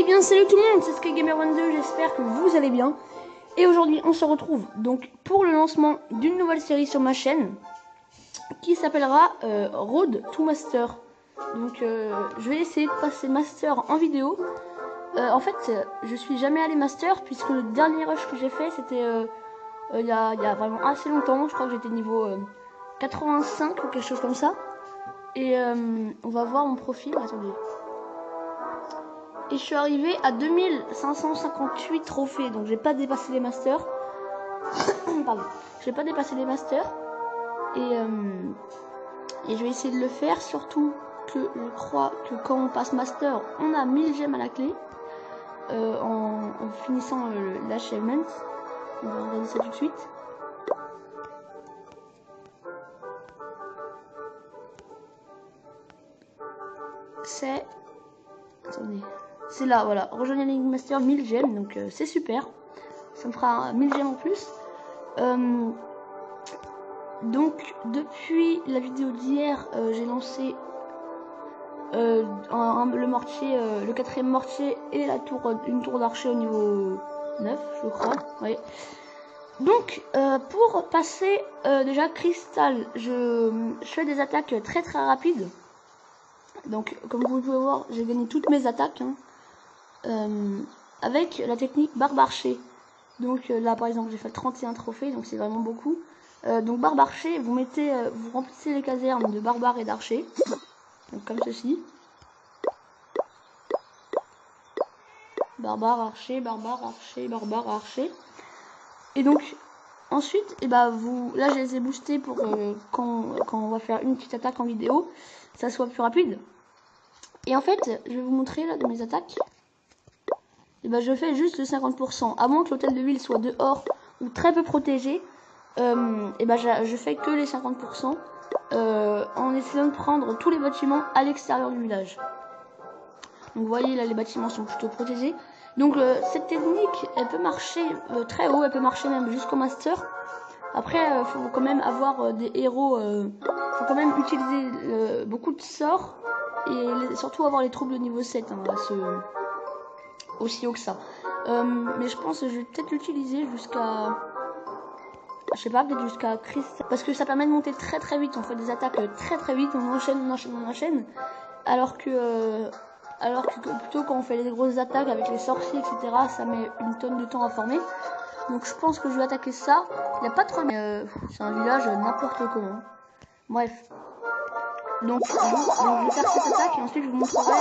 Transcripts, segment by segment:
bien salut tout le monde, c'est SkyGamer22, j'espère que vous allez bien. Et aujourd'hui on se retrouve donc pour le lancement d'une nouvelle série sur ma chaîne qui s'appellera Road to Master. Donc je vais essayer de passer Master en vidéo. En fait je suis jamais allé Master puisque le dernier rush que j'ai fait c'était il y a vraiment assez longtemps. Je crois que j'étais niveau 85 ou quelque chose comme ça. Et on va voir mon profil, attendez. Et je suis arrivé à 2558 trophées, donc j'ai pas dépassé les masters. Pardon, j'ai pas dépassé les masters. Et je vais essayer de le faire, surtout que je crois que quand on passe master, on a 1000 gemmes à la clé. En finissant l'achèvement. On va regarder ça tout de suite. C'est... Attendez. C'est là, voilà. Rejoignez la Ligue Master 1000 gemmes, donc c'est super. Ça me fera 1000 gemmes en plus. Donc, depuis la vidéo d'hier, j'ai lancé le mortier, le 4ème mortier et une tour d'archer au niveau 9, je crois. Ouais. Donc, pour passer déjà cristal, je fais des attaques très rapides. Donc, comme vous pouvez voir, j'ai gagné toutes mes attaques avec la technique barbe-archer. Donc là, par exemple, j'ai fait 31 trophées, donc c'est vraiment beaucoup. Donc barbe-archer, vous remplissez les casernes de barbares et d'archers, donc comme ceci. Barbare, archer, barbare, archer, barbare, archer. Et donc ensuite, là je les ai boostés pour quand on va faire une petite attaque en vidéo, ça soit plus rapide. Et en fait, je vais vous montrer là de mes attaques. Et je fais juste le 50%. À moins que l'hôtel de ville soit dehors ou très peu protégé, je fais que les 50% en essayant de prendre tous les bâtiments à l'extérieur du village. Donc vous voyez là, les bâtiments sont plutôt protégés. Donc cette technique, elle peut marcher très haut, elle peut marcher même jusqu'au master. Après, faut quand même avoir des héros, faut quand même utiliser beaucoup de sorts et surtout avoir les troupes de niveau 7 aussi haut que ça. Mais je pense que je vais peut-être l'utiliser jusqu'à... Je sais pas, peut-être jusqu'à cristal. Parce que ça permet de monter très vite. On fait des attaques très vite. On enchaîne. Alors que plutôt quand on fait les grosses attaques avec les sorciers, etc., ça met une tonne de temps à former. Donc je pense que je vais attaquer ça. Il n'y a pas trop... c'est un village n'importe comment. Bref. Donc je vais faire cette attaque et ensuite je vous montrerai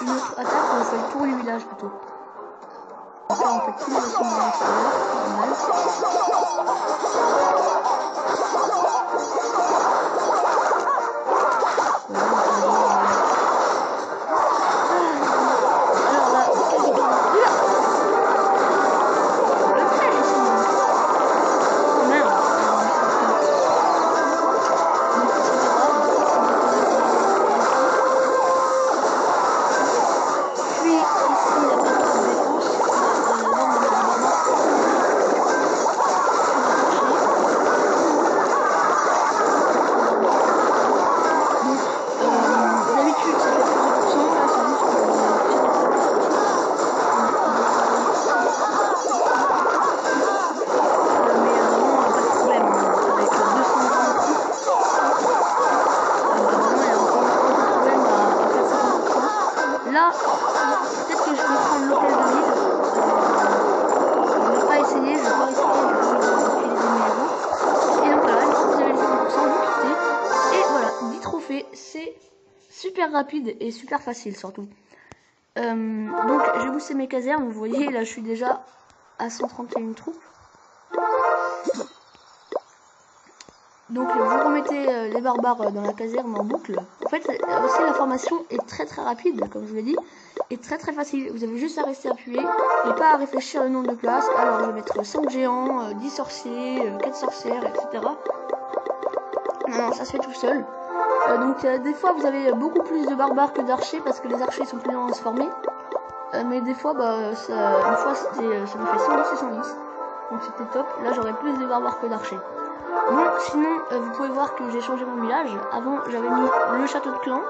une autre attaque où on fait le tour du village plutôt. Donc là on fait tous les bâtiments à l'extérieur, normal. Alors là, peut-être que je vais prendre l'hôtel de ville. Je vais pas essayer, je vais utiliser mes héros. Et donc voilà, une fois que vous avez les 50%, vous quittez. Et voilà, 10 trophées, c'est super rapide et super facile surtout. Donc j'ai boosté mes casernes, vous voyez, là je suis déjà à 131 troupes. Donc vous remettez les barbares dans la caserne en boucle. En fait aussi la formation est très rapide, comme je vous l'ai dit, et très facile. Vous avez juste à rester appuyé et pas à réfléchir le nombre de classes. Alors je vais mettre 5 géants, 10 sorciers, 4 sorcières, etc. Non, ça se fait tout seul. Donc des fois vous avez beaucoup plus de barbares que d'archers parce que les archers sont plus lents à se former. Mais des fois, une fois ça me fait 110 et 110. Donc c'était top. Là j'aurais plus de barbares que d'archers. Bon, sinon, vous pouvez voir que j'ai changé mon village. Avant, j'avais mis le château de clan,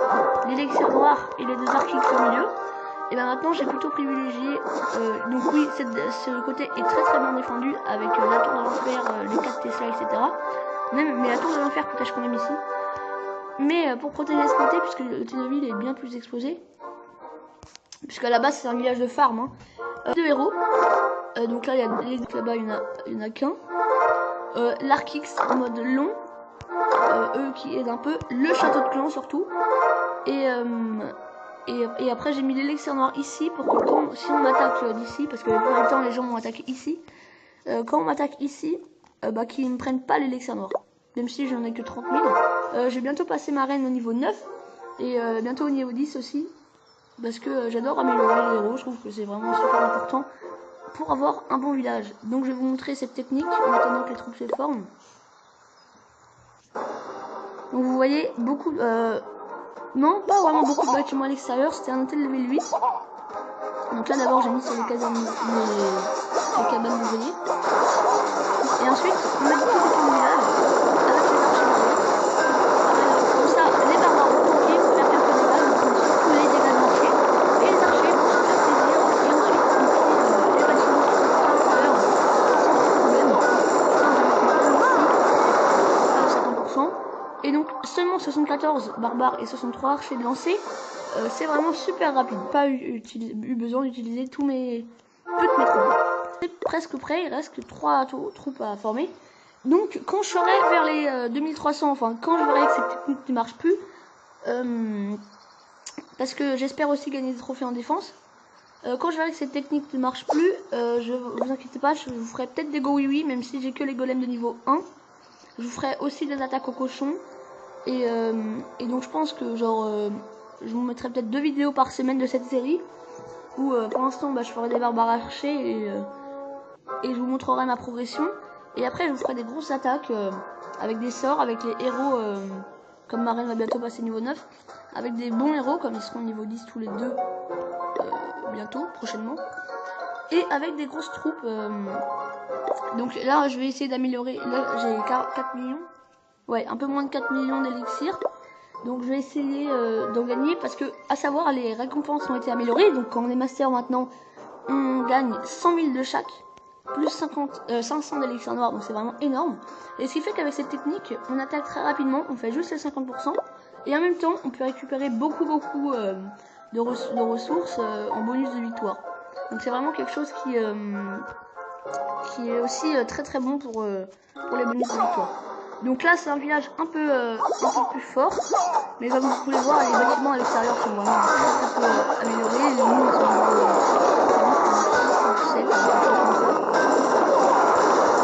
l'élixir noir et les deux archiques au milieu. Et ben maintenant j'ai plutôt privilégié, donc oui, ce côté est très bien défendu avec la tour de l'enfer, les 4 Tesla, etc. Mais la tour de l'enfer protège quand même ici. Mais pour protéger ce côté, puisque le côté de ville est bien plus exposé, puisqu'à la base c'est un village de farm, hein. 2 héros, donc là il y a les là-bas, il y en a qu'un. L'Arkix en mode long, eux qui aident un peu, le château de clan surtout, et après j'ai mis l'élixir noir ici pour que si on m'attaque d'ici, parce que la plupart du temps les gens vont attaquer ici, quand on m'attaque ici, bah qu'ils ne prennent pas l'élixir noir, même si j'en ai que 30 000. J'ai bientôt passé ma reine au niveau 9 et bientôt au niveau 10 aussi, parce que j'adore améliorer les héros, je trouve que c'est vraiment super important pour avoir un bon village. Donc je vais vous montrer cette technique en attendant que les troupes se forment. Donc vous voyez beaucoup, non pas vraiment beaucoup de bâtiments à l'extérieur, c'était un hôtel level 8. Donc là d'abord j'ai mis sur les casernes, les cabanes d'ouvriers. Et ensuite on met tout autour du village avec les archers derrière. Comme ça les barbares vont tanker pour faire quelques dégâts, donc surtout les dégâts de marché. Et les archers vont se faire plaisir et ensuite on fait les bâtiments qui sont à l'intérieur sans problème. Ça, 50%. Et donc seulement 74 barbares et 63 archers de lancer, c'est vraiment super rapide. Pas eu besoin d'utiliser toutes mes troupes. C'est presque prêt, il reste que 3 troupes à former. Donc quand je serai vers les 2300, enfin quand je verrai que cette technique ne marche plus, parce que j'espère aussi gagner des trophées en défense, quand je verrai que cette technique ne marche plus, vous inquiétez pas, je vous ferai peut-être des go oui même si j'ai que les golems de niveau 1. Je vous ferai aussi des attaques aux cochons. Et donc je pense que genre je vous mettrai peut-être 2 vidéos par semaine de cette série où pour l'instant bah, je ferai des barbares archers et je vous montrerai ma progression. Et après je vous ferai des grosses attaques avec des sorts, avec les héros comme ma reine va bientôt passer niveau 9, avec des bons héros comme ils seront niveau 10 tous les deux bientôt, prochainement. Et avec des grosses troupes. Donc là je vais essayer d'améliorer, là j'ai 4 millions. Ouais, un peu moins de 4 millions d'élixir. Donc je vais essayer d'en gagner parce que, à savoir, les récompenses ont été améliorées. Donc quand on est master maintenant, on gagne 100 000 de chaque, plus 500 d'élixir noir. Donc c'est vraiment énorme. Et ce qui fait qu'avec cette technique, on attaque très rapidement, on fait juste les 50%. Et en même temps, on peut récupérer beaucoup de ressources en bonus de victoire. Donc c'est vraiment quelque chose qui est aussi très bon pour les bonus de victoire. Donc là c'est un village un peu plus fort, mais comme vous pouvez voir les bâtiments à l'extérieur sont vraiment très peu améliorés, les murs sont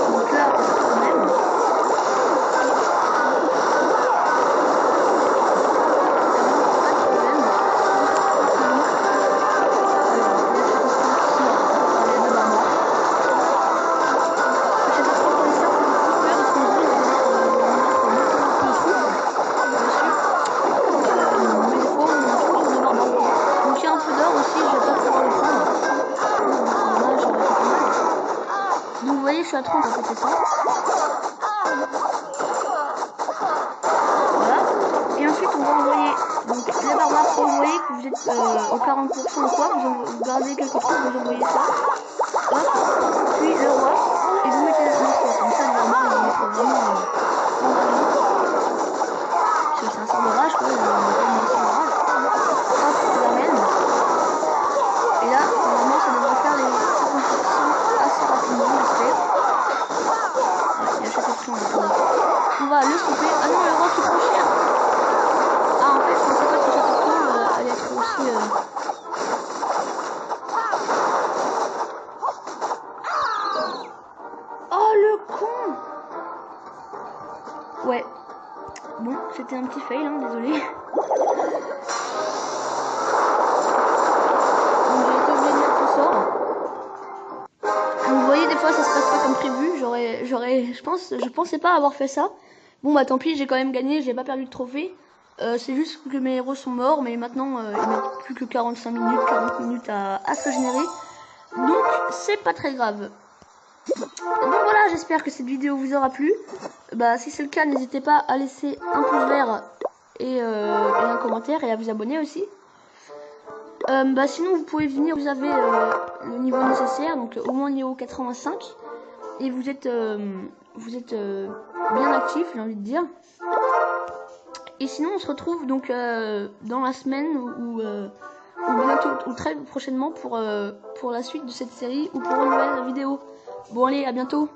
donc là quand même je suis à 30 à côté de ça. Voilà. Et ensuite on va envoyer donc les barbares, quand vous voyez que vous êtes au 40% ou quoi, vous gardez quelque chose, vous envoyez ça. Hop. Puis le roi, et vous mettez le roi. Comme ça les barbares ils vont être vraiment en rage. Parce que c'est un sort de rage quoi, hop, la reine. Et là, normalement ça devrait faire les 50% assez rapidement, j'espère. On va le stopper. Ah non, le roi qui est trop cher. Ah en fait je pensais pas que ce château allait être aussi oh le con. Ouais. Bon, c'était un petit fail, hein, désolé. Donc j'ai été obligé de mettre ce sort. Donc, vous voyez, des fois ça se passe pas comme prévu. Je pensais pas avoir fait ça. Bon bah tant pis, j'ai quand même gagné, j'ai pas perdu de trophée. C'est juste que mes héros sont morts, mais maintenant ils mettent plus que 40 minutes à se régénérer. Donc c'est pas très grave. Donc voilà, j'espère que cette vidéo vous aura plu. Bah si c'est le cas, n'hésitez pas à laisser un pouce vert et un commentaire et à vous abonner aussi. Bah sinon vous pouvez venir, vous avez le niveau nécessaire, donc au moins niveau 85, et vous êtes bien actif, j'ai envie de dire. Et sinon on se retrouve donc dans la semaine ou bientôt ou très prochainement pour la suite de cette série ou pour une nouvelle vidéo. Bon allez, à bientôt.